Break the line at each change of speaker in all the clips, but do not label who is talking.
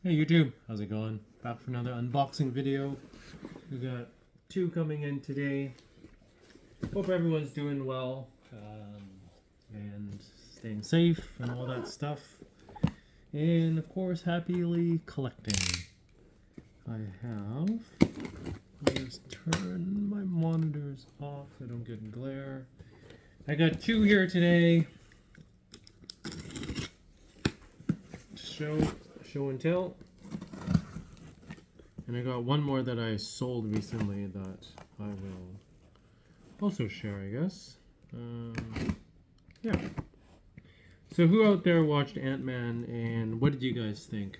Hey YouTube, how's it going? Back for another unboxing video. We got two coming in today. Hope everyone's doing well and staying safe and all that stuff. And of course, happily collecting. I have. Let me just turn my monitors off so I don't get glare. I got two here today. Show and tell. And I got one more that I sold recently that I will also share, I guess. Yeah. So who out there watched Ant-Man and what did you guys think?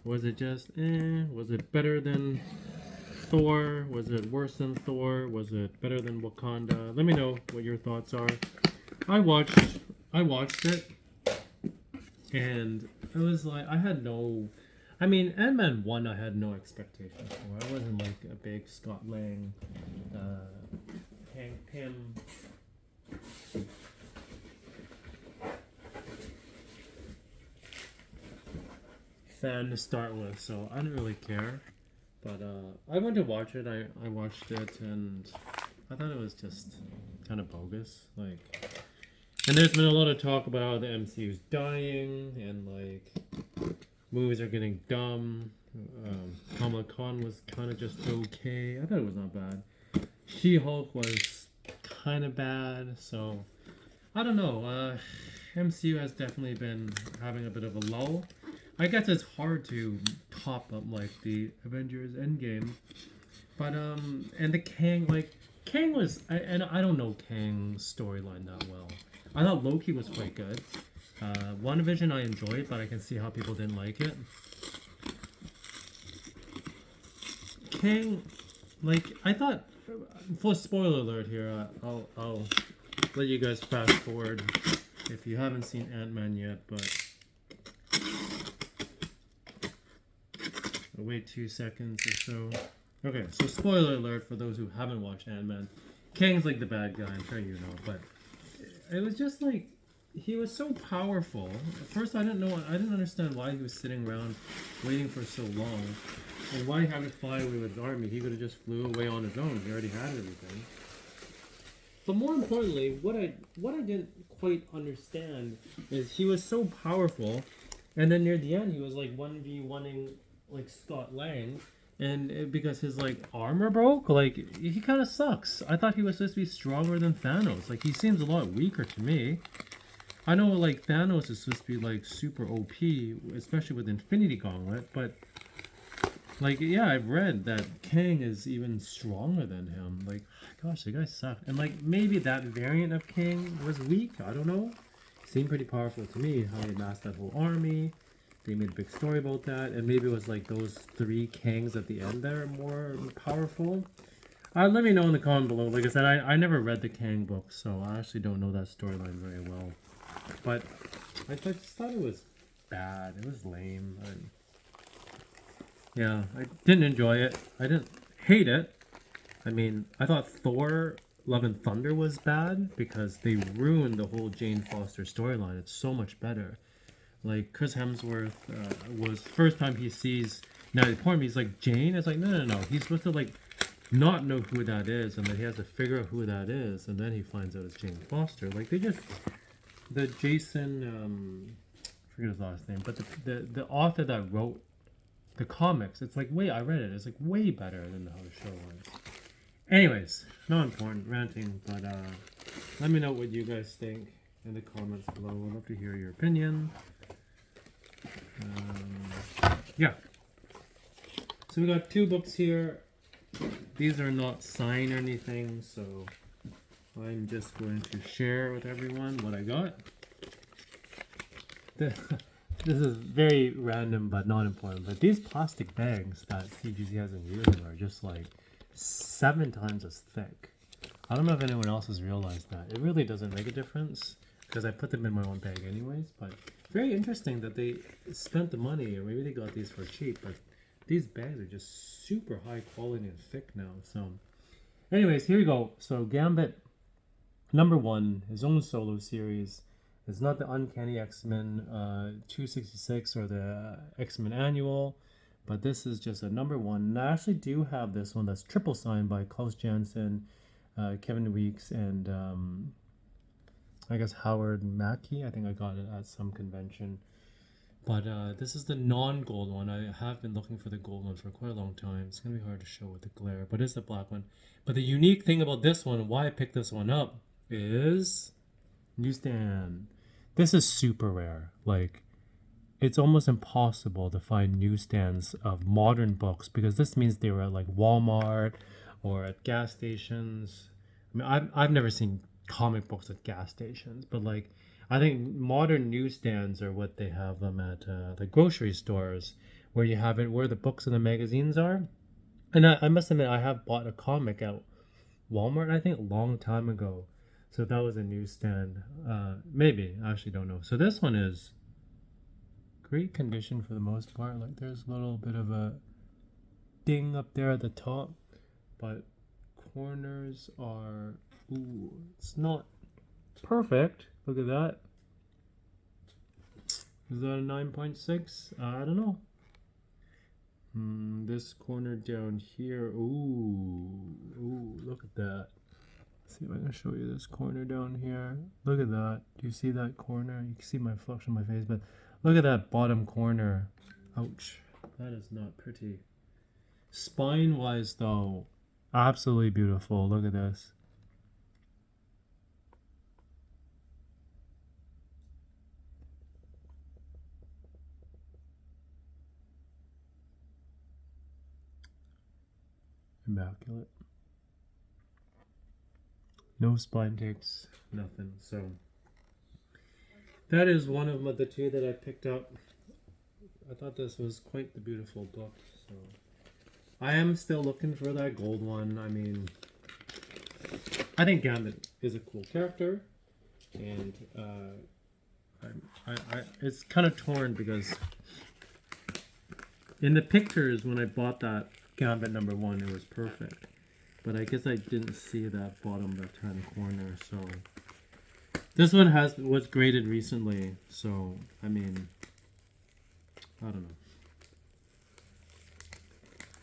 Was it just Was it better than Thor? Was it worse than Thor? Was it better than Wakanda? Let me know what your thoughts are. I watched it and it was like Ant-Man 1 I had no expectations for. I wasn't like a big Scott Lang Hank Pym fan to start with, so I didn't really care. But I went to watch it. I watched it and I thought it was just kind of bogus. And there's been a lot of talk about how the MCU's dying and like movies are getting dumb. Kamala Khan was kind of just okay. I thought it was not bad. She-Hulk was kind of bad. So I don't know. MCU has definitely been having a bit of a lull. I guess it's hard to top up like the Avengers Endgame. But and the Kang was I don't know Kang's storyline that well. I thought Loki was quite good. WandaVision I enjoyed, but I can see how people didn't like it. Kang, I thought, for spoiler alert here, I'll let you guys fast forward if you haven't seen Ant-Man yet, but I'll wait 2 seconds or so. Okay, so spoiler alert for those who haven't watched Ant-Man. Kang's like the bad guy, I'm sure you know, but it was just like he was so powerful. At first I didn't understand why he was sitting around waiting for so long and why he had to fly away with his army. He could have just flew away on his own. He already had everything. But more importantly, what I didn't quite understand is he was so powerful and then near the end he was like 1v1ing like Scott Lang. And because his armor broke, he kind of sucks. I thought he was supposed to be stronger than Thanos. He seems a lot weaker to me. I know Thanos is supposed to be super OP, especially with Infinity Gauntlet, but yeah, I've read that Kang is even stronger than him. Gosh, the guy sucked. And maybe that variant of Kang was weak. I don't know. Seemed pretty powerful to me. How he amassed that whole army. They made a big story about that, and maybe it was those 3 Kangs at the end that are more powerful. Let me know in the comment below. Like I said, I never read the Kang book, so I actually don't know that storyline very well. But I just thought it was bad. It was lame. Yeah, I didn't enjoy it. I didn't hate it. I thought Thor Love and Thunder was bad because they ruined the whole Jane Foster storyline. It's so much better. Chris Hemsworth was first time he sees. Now the point he's Jane. It's no. He's supposed to not know who that is, and then he has to figure out who that is, and then he finds out it's Jane Foster. The Jason, I forget his last name, but the author that wrote the comics. It's wait, I read it. It's way better than how the show was. Anyways, not important ranting, but let me know what you guys think in the comments below. I'd love to hear your opinion. Yeah. So we got 2 books here. These are not signed or anything, so I'm just going to share with everyone what I got. This is very random but not important, but these plastic bags that CGC has been using are just 7 times as thick. I don't know if anyone else has realized that. It really doesn't make a difference because I put them in my own bag anyways, but very interesting that they spent the money, or maybe they got these for cheap, but these bags are just super high quality and thick now. So anyways, here we go. So Gambit #1, his own solo series. It's not the Uncanny X-Men 266 or the X-Men Annual, but this is just a number one. And I actually do have this one that's triple signed by Klaus Janson, Kevin Weeks, and I guess Howard Mackey. I think I got it at some convention. But this is the non-gold one. I have been looking for the gold one for quite a long time. It's going to be hard to show with the glare, but it's the black one. But the unique thing about this one, why I picked this one up, is newsstand. This is super rare. Like, it's almost impossible to find newsstands of modern books because this means they were at like Walmart or at gas stations. I mean, I've never seen comic books at gas stations, but like I think modern newsstands are what they have them at the grocery stores where you have it where the books and the magazines are. And I must admit, I have bought a comic at Walmart, I think, a long time ago. So that was a newsstand. Maybe. I actually don't know. So this one is great condition for the most part. Like there's a little bit of a ding up there at the top. But corners are... Ooh, it's not perfect. Look at that. Is that a 9.6? I don't know. This corner down here. Ooh, look at that. Let's see if I can show you this corner down here. Look at that. Do you see that corner? You can see my flex on my face, but look at that bottom corner. Ouch. That is not pretty. Spine-wise, though, absolutely beautiful. Look at this. Immaculate. No spine ticks, nothing. So that is one of the two that I picked up. I thought this was quite the beautiful book. So I am still looking for that gold one. I mean, I think Gambit is a cool character, and it's kind of torn because in the pictures when I bought that Gambit number one, it was perfect. But I guess I didn't see that bottom left-hand corner, so... This one was graded recently, so, I mean... I don't know.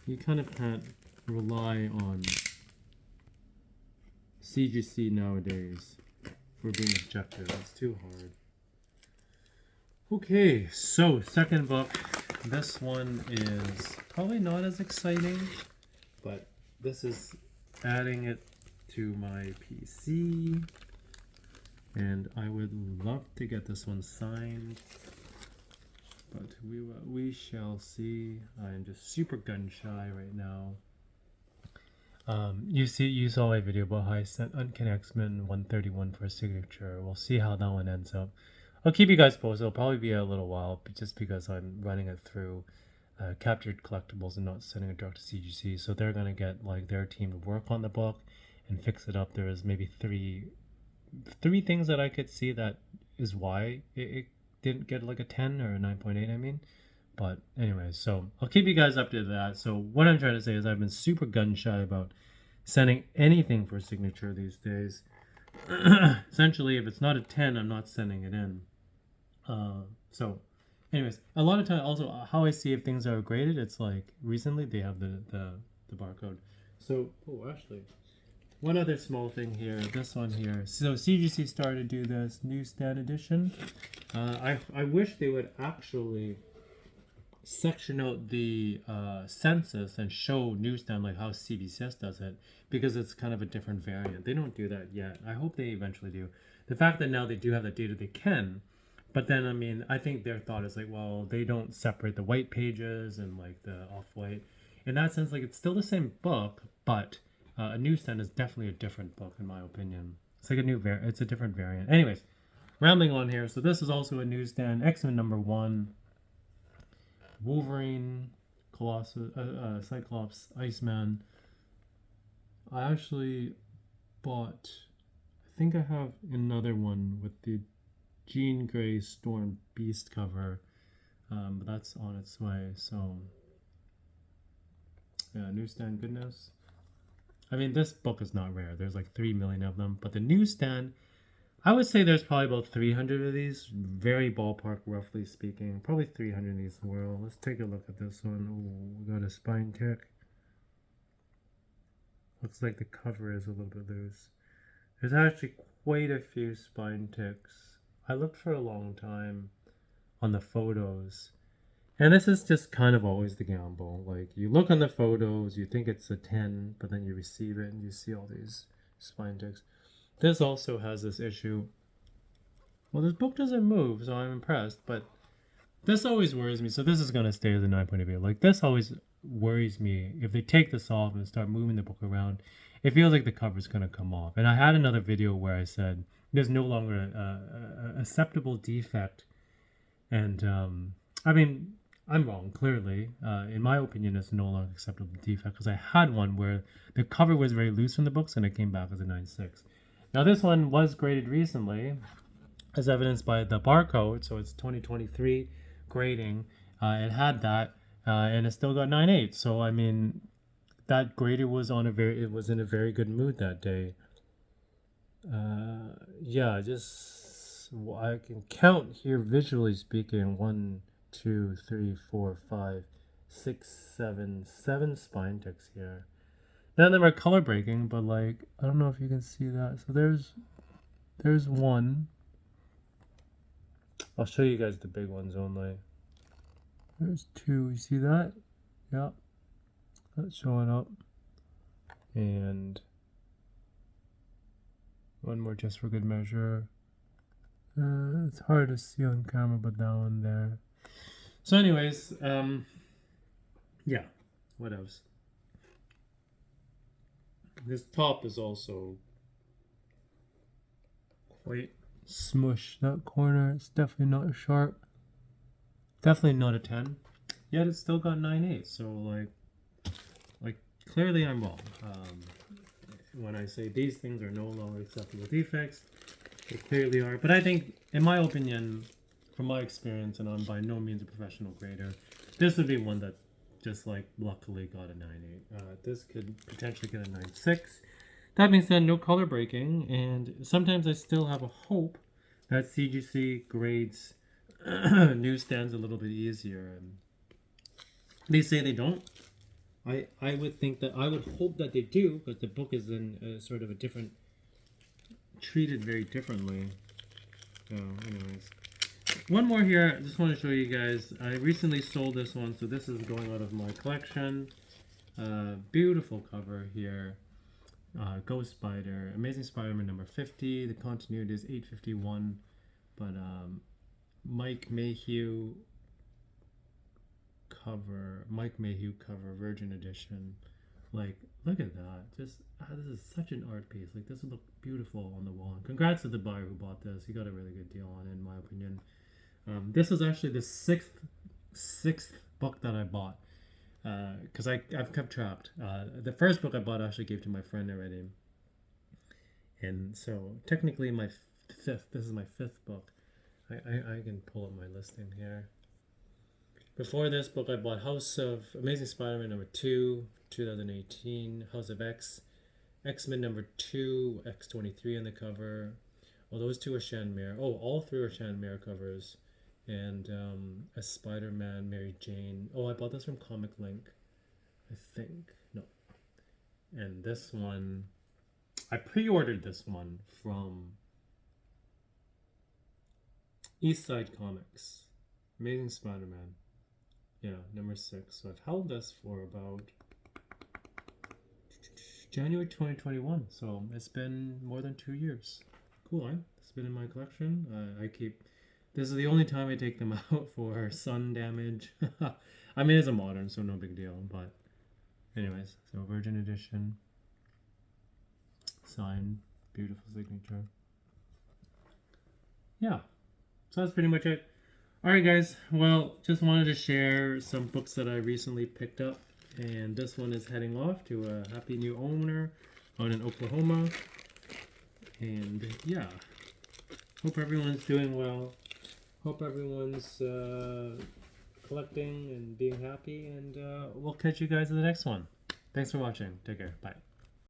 You kind of can't rely on CGC nowadays for being objective. It's too hard. Okay, so, second book. This one is probably not as exciting, but this is adding it to my PC, and I would love to get this one signed, but we shall see. I'm just super gun shy right now. You saw my video about how I sent Uncanny X-Men 131 for a signature. We'll see how that one ends up. I'll keep you guys posted. It'll probably be a little while, just because I'm running it through Captured Collectibles and not sending it direct to CGC. So they're gonna get like their team to work on the book and fix it up. There is maybe three things that I could see that is why it didn't get like a 10 or a 9.8. I mean, but anyway, so I'll keep you guys updated to that. So what I'm trying to say is I've been super gun shy about sending anything for signature these days. Essentially, if it's not a 10, I'm not sending it in. So anyways, a lot of time also how I see if things are graded, it's like recently they have the barcode. So actually one other small thing here, this one here. So CGC started to do this newsstand edition. I wish they would actually section out the census and show newsstand like how CBCS does it, because it's kind of a different variant. They don't do that yet. I hope they eventually do. The fact that now they do have that data, they can. But then, I mean, I think their thought is like, well, they don't separate the white pages and like the off-white. In that sense, like it's still the same book, but a newsstand is definitely a different book in my opinion. It's like it's a different variant. Anyways, rambling on here. So this is also a newsstand. X-Men number 1. Wolverine, Colossus, Cyclops, Iceman. I actually bought, I think I have another one with the Jean Grey Storm Beast cover, but that's on its way. So yeah, newsstand goodness. I mean, this book is not rare. There's like 3 million of them, but the newsstand, I would say there's probably about 300 of these, very ballpark, roughly speaking. Probably 300 of these in the world. Let's take a look at this one. Oh, we got a spine tick. Looks like the cover is a little bit loose. There's actually quite a few spine ticks. I looked for a long time on the photos. And this is just kind of always the gamble. Like, you look on the photos, you think it's a 10, but then you receive it and you see all these spine ticks. This also has this issue. Well, this book doesn't move, so I'm impressed, but this always worries me. So this is going to stay as a 9.8. Like, this always worries me. If they take this off and start moving the book around, it feels like the cover's going to come off. And I had another video where I said there's no longer a acceptable defect. And, I mean, I'm wrong, clearly. In my opinion, it's no longer acceptable defect because I had one where the cover was very loose from the books and it came back as a 9.6. Now, this one was graded recently, as evidenced by the barcode. So it's 2023 grading. It had that, and it still got 9.8. So I mean, that grader was in a very good mood that day. Yeah, just I can count here visually speaking. 1, 2, 3, 4, 5, 6, 7 spine ticks here. None of them are color breaking, but like, I don't know if you can see that. So there's one. I'll show you guys the big ones only. There's 2. You see that? Yeah. That's showing up. And one more just for good measure. It's hard to see on camera, but that one there. So anyways, yeah. What else? This top is also quite smush. That corner, it's definitely not sharp. Definitely not a 10. Yet it's still got 9.8. So like clearly I'm wrong. When I say these things are no longer acceptable defects, they clearly are. But I think, in my opinion, from my experience, and I'm by no means a professional grader, this would be one that just like luckily got a 9.8. This could potentially get a 9.6. That being said, no color breaking, and sometimes I still have a hope that CGC grades newsstands a little bit easier. And they say they don't. I would think that I would hope that they do, because the book is in sort of a different, treated very differently. So, anyways. One more here, I just want to show you guys. I recently sold this one, so this is going out of my collection. Beautiful cover here. Ghost Spider, Amazing Spider-Man number 50. The continuity is 851, but Mike Mayhew cover, Virgin Edition. Like, look at that. Just this is such an art piece. Like, this would look beautiful on the wall. And congrats to the buyer who bought this. He got a really good deal on it, in my opinion. This was actually the sixth book that I bought, because I've kept trapped. The first book I bought I actually gave to my friend already, and so technically my fifth. This is my 5th book. I can pull up my listing here. Before this book, I bought House of Amazing Spider-Man number 2, 2018. House of X-Men number 2, X-23 on the cover. Well, those 2 are Shanmere. Oh, all 3 are Shanmere covers. And a Spider-Man, Mary Jane. Oh, I bought this from Comic Link, I think. No. And this one, I pre-ordered this one from Eastside Comics. Amazing Spider-Man. Yeah, number 6. So I've held this for about January 2021. So it's been more than 2 years. Cool, eh? It's been in my collection. This is the only time I take them out for sun damage. I mean, it's a modern, so no big deal. But anyways, so Virgin Edition. Signed. Beautiful signature. Yeah. So that's pretty much it. Alright guys, well, just wanted to share some books that I recently picked up. And this one is heading off to a happy new owner out in Oklahoma. And yeah, hope everyone's doing well. Hope everyone's collecting and being happy, and we'll catch you guys in the next one. Thanks for watching. Take care. Bye.